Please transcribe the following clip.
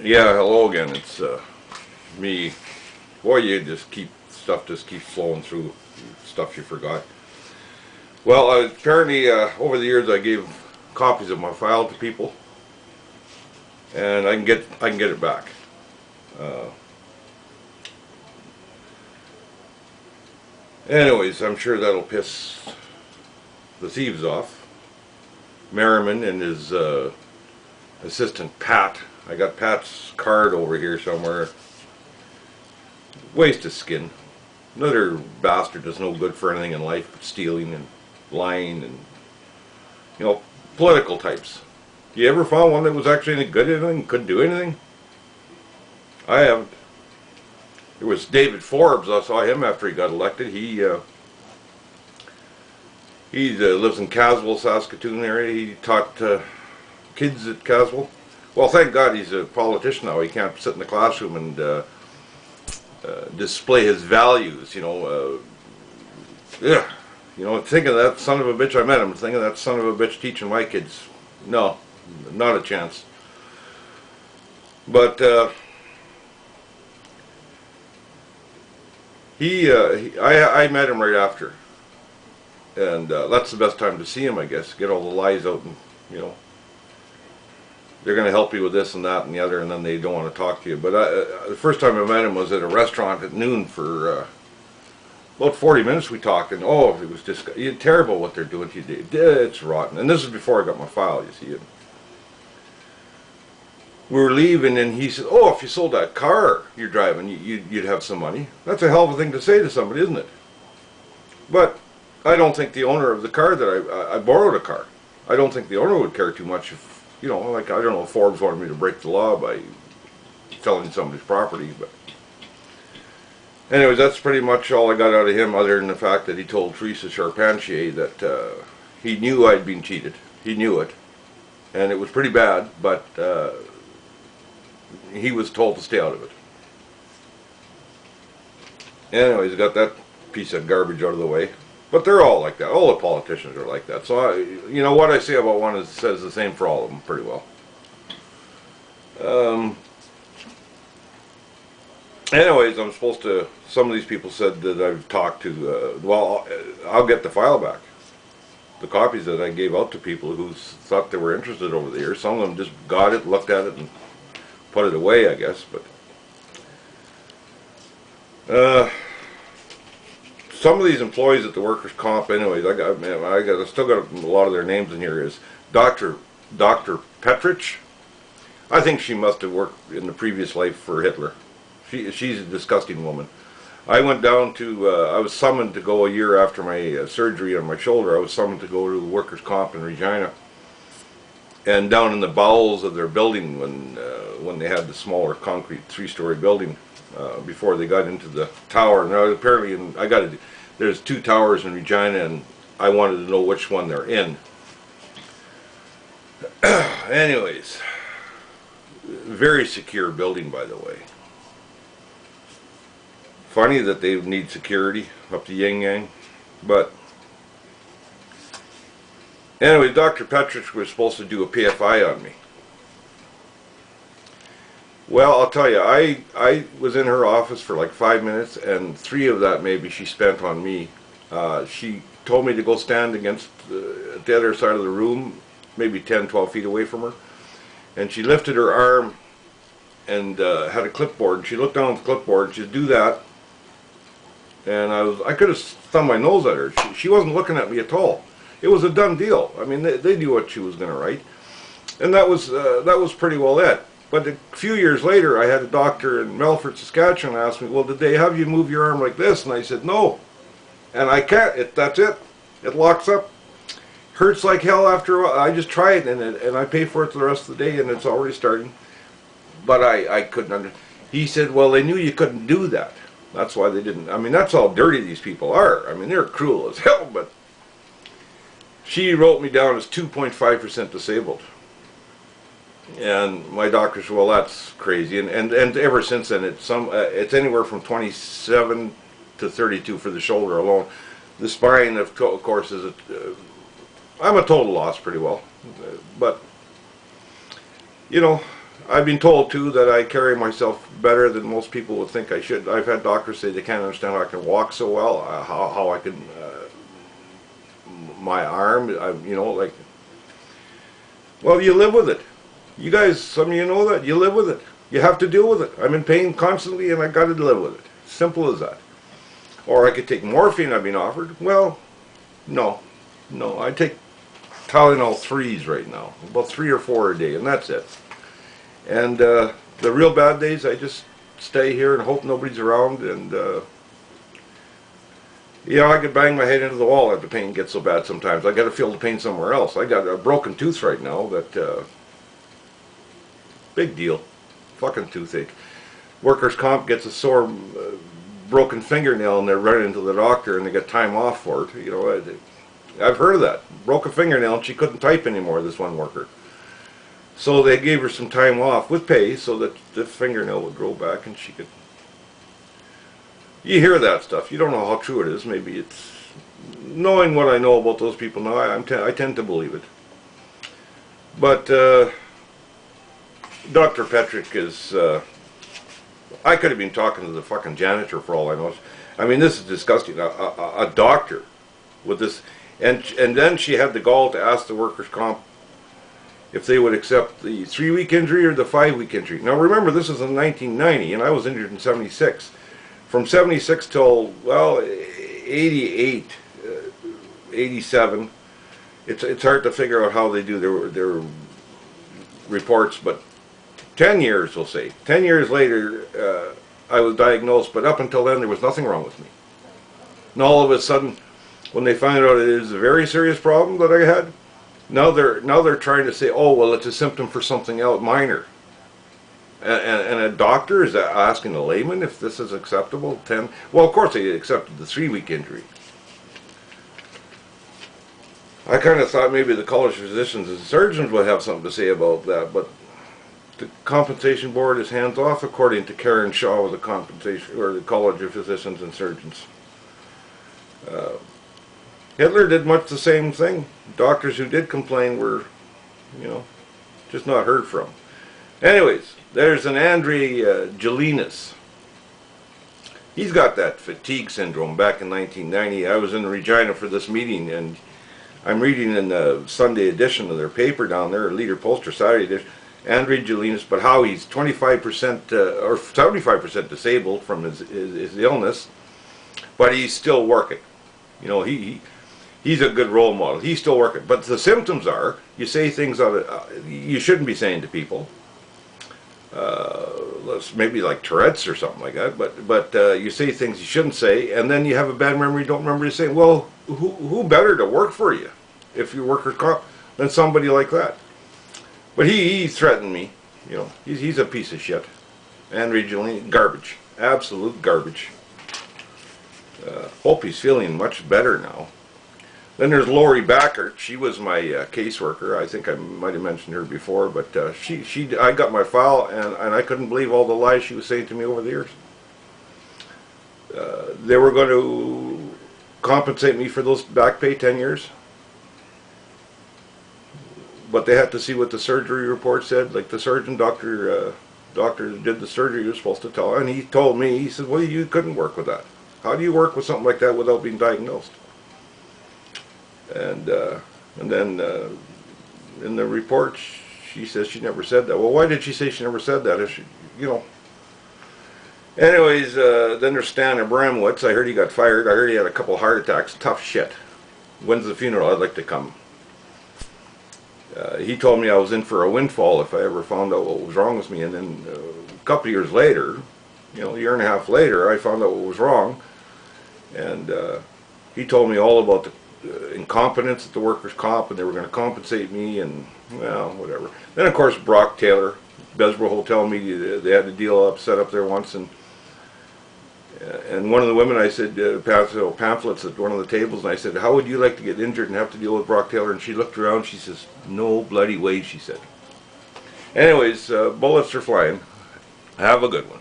Yeah, hello again. It's me. Boy, stuff just keeps flowing through, stuff you forgot. Well, apparently over the years I gave copies of my file to people, and I can get it back. Uh, Anyways, I'm sure that'll piss the thieves off. Merriman and his assistant Pat. I got Pat's card over here somewhere. Waste of skin. Another bastard that's no good for anything in life but stealing and lying and, political types. You ever found one that was actually any good at anything, couldn't do anything? I haven't. There was David Forbes. I saw him after he got elected. He lives in Caswell, Saskatoon area. He taught kids at Caswell. Well, thank God he's a politician now. He can't sit in the classroom and display his values, yeah. Thinking of that son of a bitch, I met him, thinking of that son of a bitch teaching my kids. No, not a chance. But I met him right after. And that's the best time to see him, I guess. Get all the lies out and, they're going to help you with this and that and the other, and then they don't want to talk to you. But the first time I met him was at a restaurant at noon for about 40 minutes. We talked, and it was just terrible what they're doing to you. It's rotten. And this is before I got my file, you see. We were leaving, and he said, "Oh, if you sold that car you're driving, you'd have some money." That's a hell of a thing to say to somebody, isn't it? But I don't think the owner of the car that I borrowed a car. I don't think the owner would care too much if, like, I don't know if Forbes wanted me to break the law by selling somebody's property, but anyways, that's pretty much all I got out of him, other than the fact that he told Teresa Charpentier that he knew I'd been cheated. He knew it, and it was pretty bad, but he was told to stay out of it. Anyways, got that piece of garbage out of the way. But they're all like that. All the politicians are like that. So, what I say about one says the same for all of them pretty well. Anyways, I'm supposed to, some of these people said that I've talked to, I'll get the file back. The copies that I gave out to people who thought they were interested over the years. Some of them just got it, looked at it, and put it away, I guess. But some of these employees at the workers' comp, anyways, I still got a lot of their names in here. Is Dr. Petrich. I think she must have worked in the previous life for Hitler. She's a disgusting woman. I went down to, I was summoned to go a year after my surgery on my shoulder. I was summoned to go to workers' comp in Regina. And down in the bowels of their building, when they had the smaller concrete 3-story building, before they got into the tower. Now apparently, there's 2 towers in Regina, and I wanted to know which one they're in. Anyways, very secure building, by the way. Funny that they need security up to Yin Yang, but anyway, Dr. Petrich was supposed to do a PFI on me. Well, I'll tell you, I was in her office for like 5 minutes, and 3 of that maybe she spent on me. She told me to go stand against at the other side of the room, maybe 10, 12 feet away from her. And she lifted her arm and had a clipboard. And she looked down at the clipboard and she'd do that. And I could have thumbed my nose at her. She wasn't looking at me at all. It was a done deal. I mean, they knew what she was going to write. And that was pretty well it. But a few years later, I had a doctor in Melfort, Saskatchewan, ask me, "Well, did they have you move your arm like this?" And I said, "No." And I can't. That's it. It locks up. Hurts like hell after a while. I just try it, and I pay for it the rest of the day, and it's already starting. But I couldn't He said, "Well, they knew you couldn't do that. That's why they didn't." I mean, that's how dirty these people are. I mean, they're cruel as hell, but she wrote me down as 2.5% disabled. And my doctor said, "Well, that's crazy." And ever since then, it's anywhere from 27 to 32 for the shoulder alone. The spine, of course, is I'm a total loss pretty well. But I've been told too that I carry myself better than most people would think I should. I've had doctors say they can't understand how I can walk so well, how I can, my arm, you know, like, well, you live with it. You guys, some of you know that, you live with it. You have to deal with it. I'm in pain constantly and I got to live with it. Simple as that. Or I could take morphine I've been offered. Well, no, I take Tylenol 3s right now, about 3 or 4 a day, and that's it. And the real bad days, I just stay here and hope nobody's around, and you know, I could bang my head into the wall if the pain gets so bad sometimes. I got to feel the pain somewhere else. I got a broken tooth right now that, big deal, fucking toothache. Workers' comp gets a sore, broken fingernail and they're running to the doctor and they get time off for it. You know, I've heard of that. Broke a fingernail and she couldn't type anymore, this one worker. So they gave her some time off with pay so that the fingernail would grow back and she could... You hear that stuff. You don't know how true it is. Maybe it's... Knowing what I know about those people now, I tend to believe it. But Dr. Petrick is... I could have been talking to the fucking janitor for all I know. I mean, this is disgusting. A doctor with this... And then she had the gall to ask the workers' comp if they would accept the 3-week injury or the 5-week injury. Now remember, this is in 1990 and I was injured in 76. From 76 till, well, 88, 87, it's hard to figure out how they do their reports, but 10 years, we'll say. 10 years later, I was diagnosed, but up until then there was nothing wrong with me. And all of a sudden, when they find out it is a very serious problem that I had, now they're trying to say, oh, well, it's a symptom for something else, minor. And a doctor is asking a layman if this is acceptable. Well, of course they accepted the 3-week injury. I kind of thought maybe the College of Physicians and Surgeons would have something to say about that, but the compensation board is hands off, according to Karen Shaw of the compensation or the College of Physicians and Surgeons. Hitler did much the same thing. Doctors who did complain were, you know, just not heard from. Anyways, there's an Andrei Gelinas. He's got that fatigue syndrome back in 1990. I was in Regina for this meeting, and I'm reading in the Sunday edition of their paper down there, Leader Poster Saturday edition, Andrei Gelinas, but how he's 25% or 75% disabled from his illness, but he's still working. You know, he's a good role model. He's still working. But the symptoms are, you say things you shouldn't be saying to people. Maybe like Tourette's or something like that, but you say things you shouldn't say, and then you have a bad memory, don't remember to say. Well, who better to work for you if you're workers' comp than somebody like that? But he threatened me. You know, he's a piece of shit. Andrei Gelinas, garbage, absolute garbage. Hope he's feeling much better now. Then there's Lori Backert. She was my caseworker. I think I might have mentioned her before, but I got my file, and I couldn't believe all the lies she was saying to me over the years. They were going to compensate me for those back pay 10 years, but they had to see what the surgery report said. Like the surgeon, doctor did the surgery he was supposed to tell, and he told me, he said, well, you couldn't work with that. How do you work with something like that without being diagnosed? And then in the report, she says she never said that. Well, why did she say she never said that? If she, you know. Anyways, then there's Stan Abramowitz. I heard he got fired. I heard he had a couple of heart attacks. Tough shit. When's the funeral? I'd like to come. He told me I was in for a windfall if I ever found out what was wrong with me. And then a couple of years later, you know, a year and a half later, I found out what was wrong. And he told me all about the incompetence at the workers' comp, and they were going to compensate me, and well, whatever. Then of course Brock Taylor, Besborough Hotel Media, they had a deal set up there once, and one of the women, I said, pamphlets at one of the tables, and I said, how would you like to get injured and have to deal with Brock Taylor? And she looked around, she says, no bloody way, she said. Anyways, bullets are flying. Have a good one.